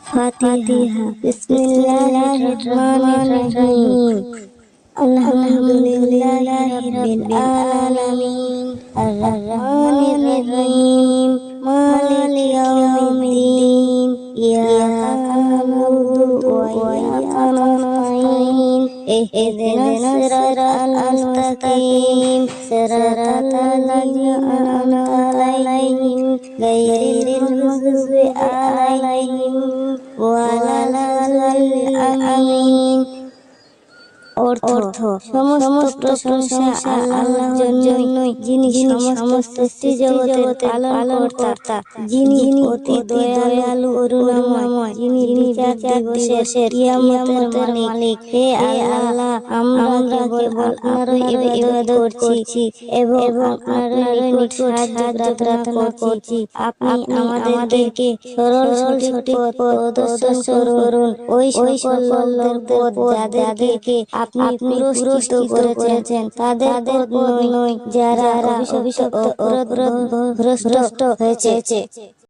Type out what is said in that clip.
ফাতিহা। বিসমিল্লাহির রহমানির রহিম। আলহামদুলিল্লাহি রাব্বিল আলামিন। আর রহমানির রহিম। মালিকি ইয়াউমিদ্দিন। ইয়াকা না'বুদু ওয়া ইয়াকা নাস্তাঈন। ইহদিনাস সিরাতাল মুস্তাকিম। সিরাতাল লাযিনা আন'আমতা আলাইহিম গায়রিল মাগযুবি আলাইহিম ওয়ালাদ-দাল্লিন। আমিন। অর্থ সমস্ত প্রশংসা আল্লাহর জন্যই, যিনি সমস্ত সৃষ্টিজগতের পালনকর্তা, যিনি অতি দয়ালু করুণাময়, যিনি বিচার দিবসের কিয়ামতের মালিক। হে আল্লাহ, আমরা কেবল আপনারই ইবাদত করছি এবং আপনার নিকট সাহায্য প্রার্থনা করছি। আপনি আমাদেরকে সরল সঠিক পথ প্রদর্শন করুন। ওই সকল লোকদের পথ যাদেরকে আপনি পুরস্কৃত করেছেন, তাদের পথ নয় যারা অভিশপ্ত ও ভ্রষ্ট হয়েছে।